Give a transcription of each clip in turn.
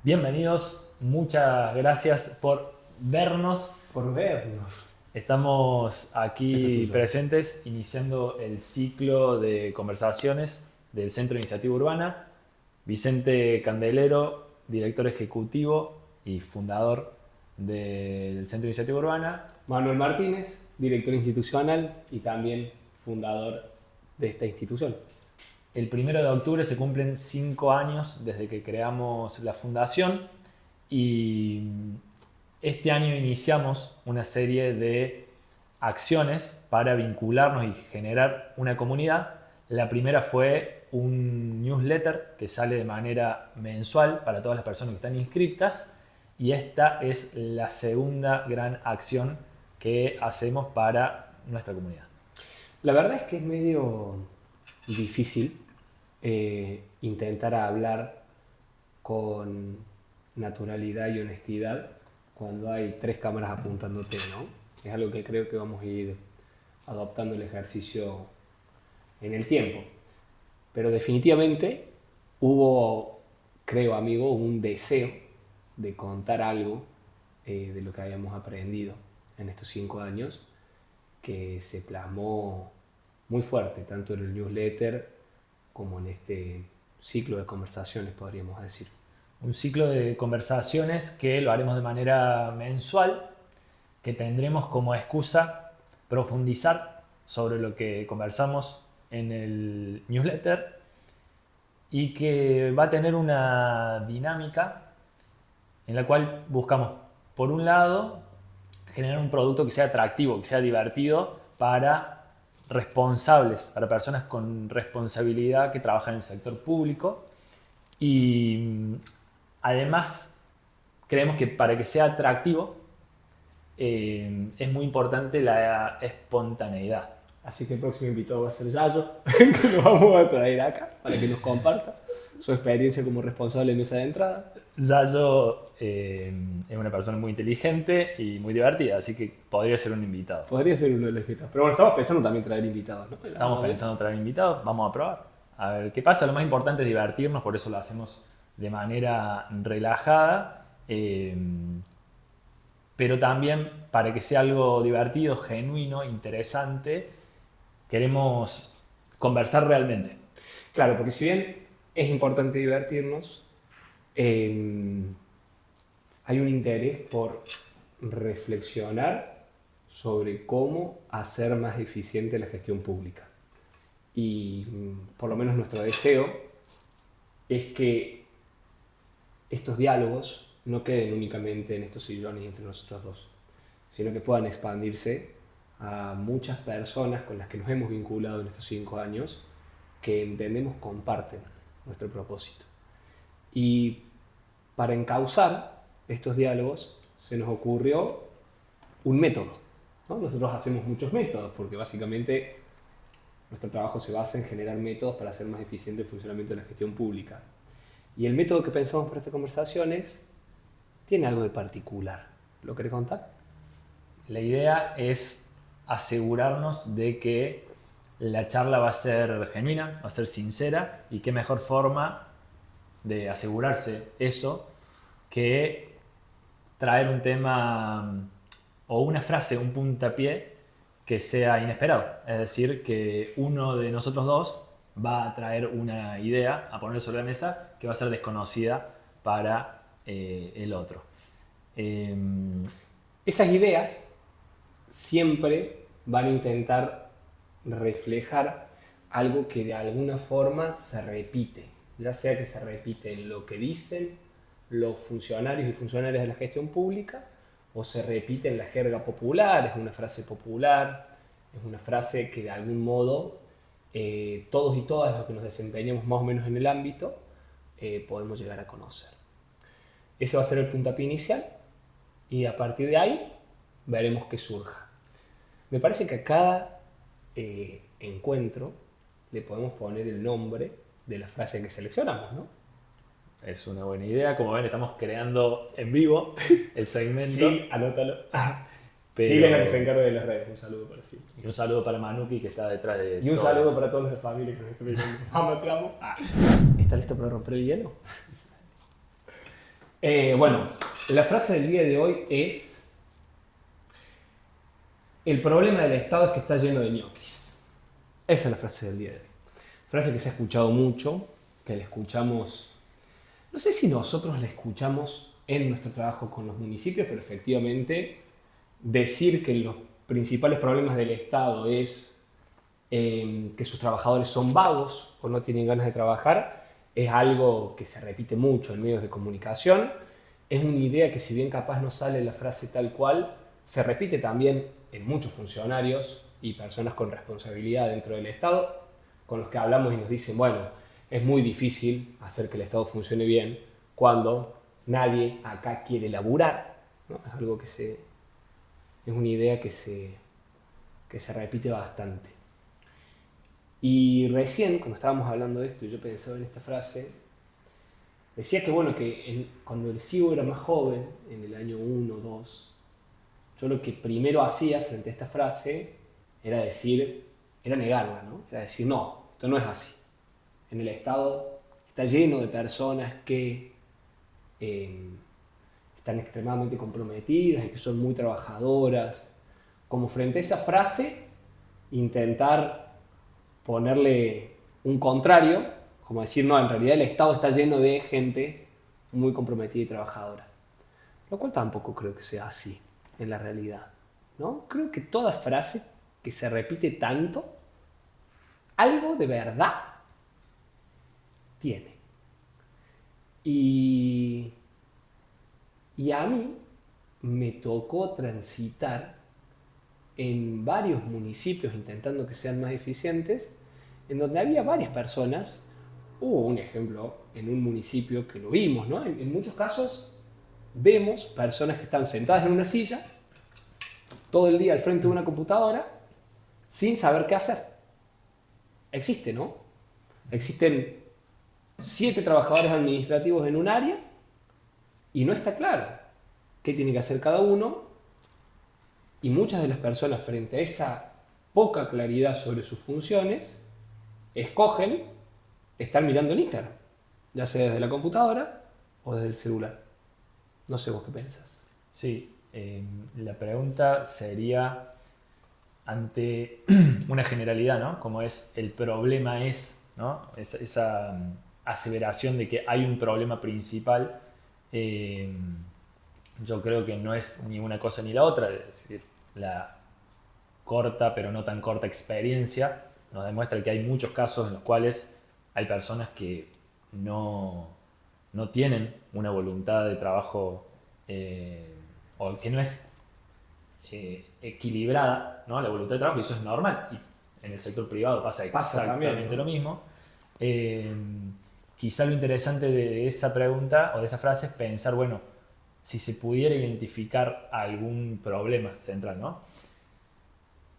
Bienvenidos, muchas gracias por vernos. Por vernos. Estamos Esto es aquí tuyo. presentes iniciando el ciclo de conversaciones del Centro de Iniciativa Urbana. Vicente Candelero, director ejecutivo y fundador del Centro de Iniciativa Urbana. Manuel Martínez, director institucional y también fundador de esta institución. El 1 de octubre se cumplen 5 años desde que creamos la fundación y este año iniciamos una serie de acciones para vincularnos y generar una comunidad. La primera fue un newsletter que sale de manera mensual para todas las personas que están inscriptas y esta es la segunda gran acción que hacemos para nuestra comunidad. La verdad es que es medio difícil intentar hablar con naturalidad y honestidad cuando hay 3 cámaras apuntándote, ¿no? Es algo que creo que vamos a ir adoptando el ejercicio en el tiempo. Pero definitivamente hubo, creo amigo, un deseo de contar algo de lo que habíamos aprendido en estos 5 años que se plasmó muy fuerte, tanto en el newsletter como en este ciclo de conversaciones, podríamos decir. Un ciclo de conversaciones que lo haremos de manera mensual, que tendremos como excusa profundizar sobre lo que conversamos en el newsletter y que va a tener una dinámica en la cual buscamos, por un lado, generar un producto que sea atractivo, que sea divertido para responsables, para personas con responsabilidad que trabajan en el sector público y además creemos que para que sea atractivo es muy importante la espontaneidad. Así que el próximo invitado va a ser Yayo, que lo vamos a traer acá para que nos comparta su experiencia como responsable de mesa de entrada. Yayo es una persona muy inteligente y muy divertida, así que podría ser un invitado. Podría ser uno de los invitados. Pero bueno, estamos pensando también traer invitados, ¿no? Estamos pensando en traer invitados, vamos a probar. A ver qué pasa. Lo más importante es divertirnos, por eso lo hacemos de manera relajada. Pero también para que sea algo divertido, genuino, interesante, queremos conversar realmente. Claro, porque si bien es importante divertirnos, hay un interés por reflexionar sobre cómo hacer más eficiente la gestión pública. Y por lo menos nuestro deseo es que estos diálogos no queden únicamente en estos sillones entre nosotros dos, sino que puedan expandirse a muchas personas con las que nos hemos vinculado en estos 5 años que entendemos comparten nuestro propósito. Y para encauzar estos diálogos se nos ocurrió un método, ¿no? Nosotros hacemos muchos métodos porque básicamente nuestro trabajo se basa en generar métodos para hacer más eficiente el funcionamiento de la gestión pública. Y el método que pensamos para estas conversaciones tiene algo de particular. ¿Lo querés contar? La idea es asegurarnos de que la charla va a ser genuina, va a ser sincera y qué mejor forma de asegurarse eso que traer un tema o una frase, un puntapié que sea inesperado. Es decir, que uno de nosotros dos va a traer una idea a poner sobre la mesa que va a ser desconocida para el otro. Esas ideas siempre van a intentar reflejar algo que de alguna forma se repite, ya sea que se repite en lo que dicen los funcionarios y funcionarias de la gestión pública o se repite en la jerga popular, es una frase popular, es una frase que de algún modo todos y todas los que nos desempeñemos más o menos en el ámbito podemos llegar a conocer. Ese va a ser el puntapié inicial y a partir de ahí veremos qué surja. Me parece que a cada encuentro le podemos poner el nombre de la frase que seleccionamos, ¿no? Es una buena idea. Como ven, estamos creando en vivo el segmento. Sí, anótalo. Pero... Sí, es la que se encarga de las redes. Un saludo para sí. Y un saludo para Manuki que está detrás de Y un todo saludo esto. para todos los de familia que nos están viendo. Mamá, te amo. ¿Está listo para romper el hielo? Bueno, la frase del día de hoy es: el problema del Estado es que está lleno de ñoquis. Esa es la frase del día de hoy. Frase que se ha escuchado mucho, que la escuchamos, no sé si nosotros la escuchamos en nuestro trabajo con los municipios, pero efectivamente decir que los principales problemas del Estado es que sus trabajadores son vagos o no tienen ganas de trabajar, es algo que se repite mucho en medios de comunicación. Es una idea que, si bien capaz no sale la frase tal cual, se repite también en muchos funcionarios y personas con responsabilidad dentro del Estado, con los que hablamos y nos dicen, bueno, es muy difícil hacer que el Estado funcione bien cuando nadie acá quiere laburar, ¿no? Es algo es una idea que se repite bastante. Y recién, cuando estábamos hablando de esto, yo pensaba en esta frase, decía que bueno, cuando el CIO era más joven, en el año 1 o 2, yo lo que primero hacía frente a esta frase era negarla, ¿no? Era decir, no, esto no es así. En el Estado está lleno de personas que están extremadamente comprometidas y que son muy trabajadoras. Como frente a esa frase, intentar ponerle un contrario, como decir, no, en realidad el Estado está lleno de gente muy comprometida y trabajadora. Lo cual tampoco creo que sea así en la realidad, ¿no? Creo que toda frase que se repite tanto, algo de verdad tiene. Y a mí me tocó transitar en varios municipios intentando que sean más eficientes, en donde había varias personas. Hubo un ejemplo en un municipio que lo vimos, ¿no? En muchos casos vemos personas que están sentadas en una silla todo el día al frente de una computadora sin saber qué hacer. Existe, ¿no? Existen 7 trabajadores administrativos en un área y no está claro qué tiene que hacer cada uno, y muchas de las personas, frente a esa poca claridad sobre sus funciones, escogen estar mirando el Instagram, ya sea desde la computadora o desde el celular. No sé vos qué pensás. Sí, la pregunta sería ante una generalidad, ¿no? Como es el problema es, ¿no? Esa aseveración de que hay un problema principal, yo creo que no es ni una cosa ni la otra. Es decir, la corta pero no tan corta experiencia nos demuestra que hay muchos casos en los cuales hay personas que no tienen una voluntad de trabajo, o que no es equilibrada, ¿no? La voluntad de trabajo, y eso es normal. Y en el sector privado pasa exactamente también, ¿no? lo mismo. Quizá lo interesante de esa pregunta o de esa frase es pensar, bueno, si se pudiera identificar algún problema central, ¿no?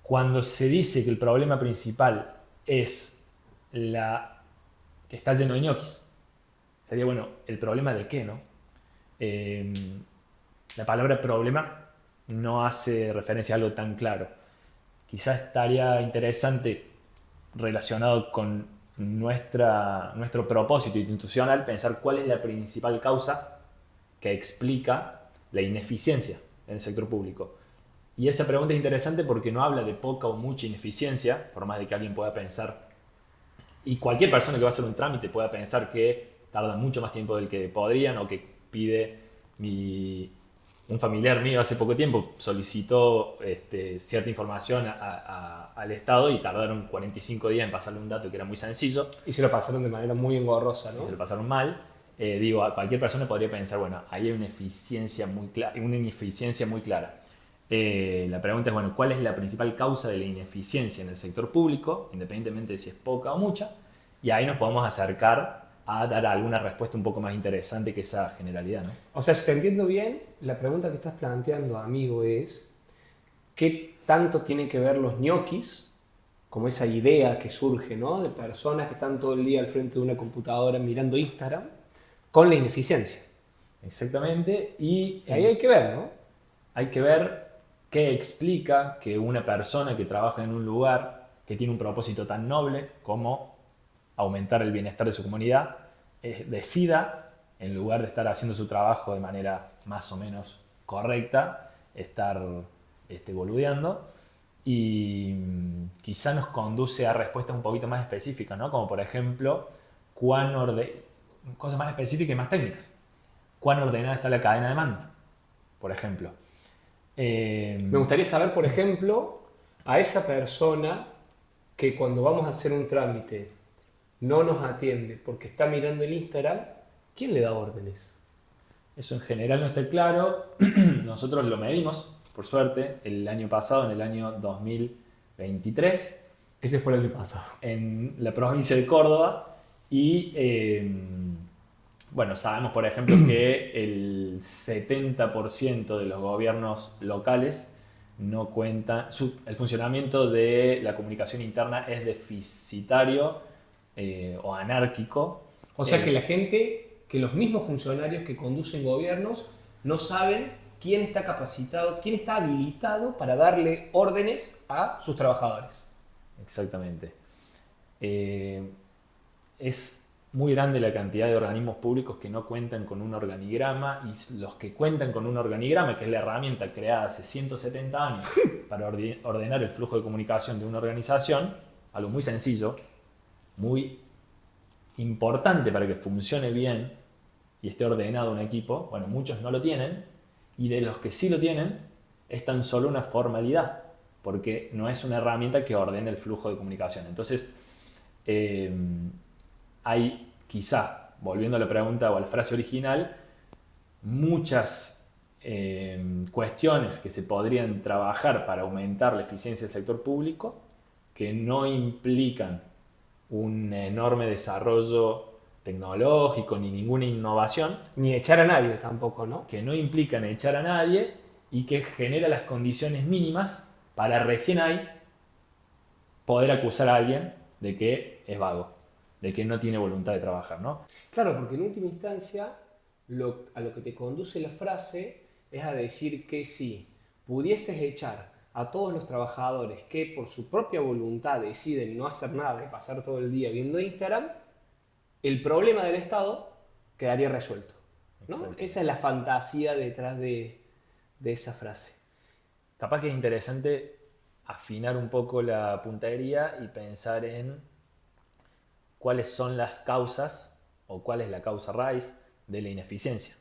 Cuando se dice que el problema principal es que está lleno de ñoquis, sería, bueno, ¿el problema de qué, no? La palabra problema no hace referencia a algo tan claro. Quizás estaría interesante, relacionado con nuestro propósito institucional, pensar cuál es la principal causa que explica la ineficiencia en el sector público. Y esa pregunta es interesante porque no habla de poca o mucha ineficiencia, por más de que alguien pueda pensar, y cualquier persona que va a hacer un trámite pueda pensar que tarda mucho más tiempo del que podrían, o que pide un familiar mío hace poco tiempo solicitó cierta información al Estado y tardaron 45 días en pasarle un dato que era muy sencillo. Y se lo pasaron de manera muy engorrosa, ¿no? Se lo pasaron mal. Cualquier persona podría pensar, bueno, ahí hay una ineficiencia muy clara. La pregunta es, bueno, ¿cuál es la principal causa de la ineficiencia en el sector público, independientemente de si es poca o mucha? Y ahí nos podemos acercar a dar alguna respuesta un poco más interesante que esa generalidad, ¿no? O sea, si te entiendo bien, la pregunta que estás planteando, amigo, es ¿qué tanto tienen que ver los ñoquis, como esa idea que surge, ¿no?, de personas que están todo el día al frente de una computadora mirando Instagram, con la ineficiencia? Exactamente. Y ahí hay que ver, ¿no? Hay que ver qué explica que una persona que trabaja en un lugar que tiene un propósito tan noble como aumentar el bienestar de su comunidad, decida en lugar de estar haciendo su trabajo de manera más o menos correcta, estar boludeando. Y quizá nos conduce a respuestas un poquito más específicas, ¿no? Como por ejemplo, cosas más específicas y más técnicas. ¿Cuán ordenada está la cadena de mando? Por ejemplo. Me gustaría saber, por ejemplo, a esa persona que cuando vamos a hacer un trámite no nos atiende porque está mirando el Instagram, ¿quién le da órdenes? Eso en general no está claro. Nosotros lo medimos, por suerte, el año pasado, en el año 2023. Ese fue el año pasado. En la provincia de Córdoba. Y bueno, sabemos, por ejemplo, que el 70% de los gobiernos locales no cuentan, el funcionamiento de la comunicación interna es deficitario o anárquico. O sea que la gente, que los mismos funcionarios que conducen gobiernos no saben quién está capacitado, quién está habilitado para darle órdenes a sus trabajadores. Exactamente. Es muy grande la cantidad de organismos públicos que no cuentan con un organigrama, y los que cuentan con un organigrama, que es la herramienta creada hace 170 años para ordenar el flujo de comunicación de una organización, algo muy sencillo, muy importante para que funcione bien y esté ordenado un equipo. Bueno, muchos no lo tienen, y de los que sí lo tienen es tan solo una formalidad, porque no es una herramienta que ordene el flujo de comunicación. Entonces, hay quizá, volviendo a la pregunta o a la frase original, muchas cuestiones que se podrían trabajar para aumentar la eficiencia del sector público que no implican un enorme desarrollo tecnológico ni ninguna innovación. Ni echar a nadie tampoco, ¿no? Que no implican echar a nadie y que genera las condiciones mínimas para recién ahí poder acusar a alguien de que es vago, de que no tiene voluntad de trabajar, ¿no? Claro, porque en última instancia a lo que te conduce la frase es a decir que si pudieses echar a todos los trabajadores que por su propia voluntad deciden no hacer nada y pasar todo el día viendo Instagram, el problema del Estado quedaría resuelto, ¿no? Esa es la fantasía detrás de esa frase. Capaz que es interesante afinar un poco la puntería y pensar en cuáles son las causas o cuál es la causa raíz de la ineficiencia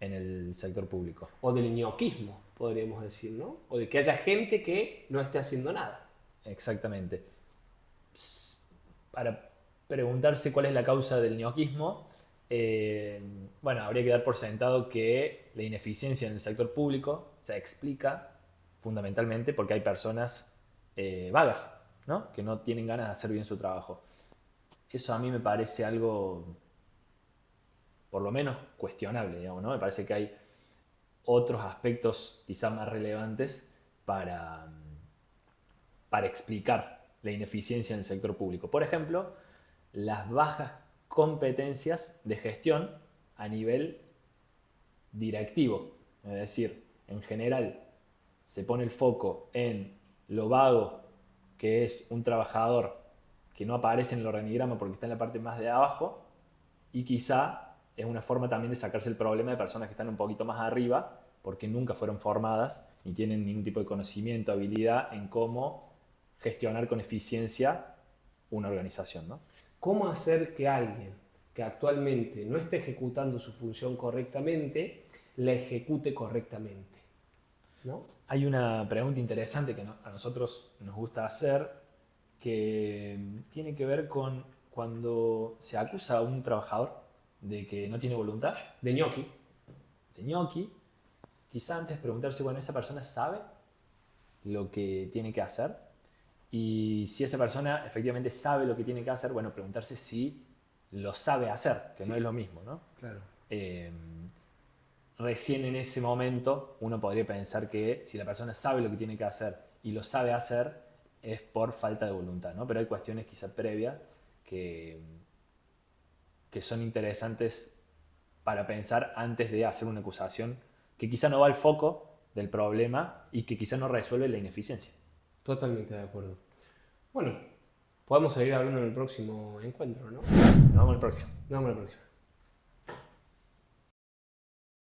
en el sector público. O del ñoquismo, podríamos decir, ¿no? O de que haya gente que no esté haciendo nada. Exactamente. Para preguntarse cuál es la causa del ñoquismo, bueno, habría que dar por sentado que la ineficiencia en el sector público se explica fundamentalmente porque hay personas vagas, ¿no? Que no tienen ganas de hacer bien su trabajo. Eso a mí me parece algo, por lo menos, cuestionable, digamos, ¿no? Me parece que hay otros aspectos quizás más relevantes para explicar la ineficiencia en el sector público. Por ejemplo, las bajas competencias de gestión a nivel directivo. Es decir, en general se pone el foco en lo vago que es un trabajador que no aparece en el organigrama porque está en la parte más de abajo, y quizá es una forma también de sacarse el problema de personas que están un poquito más arriba porque nunca fueron formadas ni tienen ningún tipo de conocimiento, habilidad en cómo gestionar con eficiencia una organización, ¿no? ¿Cómo hacer que alguien que actualmente no esté ejecutando su función correctamente, la ejecute correctamente, ¿no? Hay una pregunta interesante que a nosotros nos gusta hacer, que tiene que ver con cuando se acusa a un trabajador de que no tiene voluntad. De ñoqui. De ñoqui. Quizá antes preguntarse, bueno, ¿esa persona sabe lo que tiene que hacer? Y si esa persona efectivamente sabe lo que tiene que hacer, bueno, preguntarse si lo sabe hacer, que sí, no es lo mismo, ¿no? Claro. Recién en ese momento uno podría pensar que si la persona sabe lo que tiene que hacer y lo sabe hacer es por falta de voluntad, ¿no? Pero hay cuestiones quizá previas que son interesantes para pensar antes de hacer una acusación que quizá no va al foco del problema y que quizá no resuelve la ineficiencia. Totalmente de acuerdo. Bueno, podemos seguir hablando en el próximo encuentro, ¿no? Nos vemos en el próximo. Nos vemos en el próximo.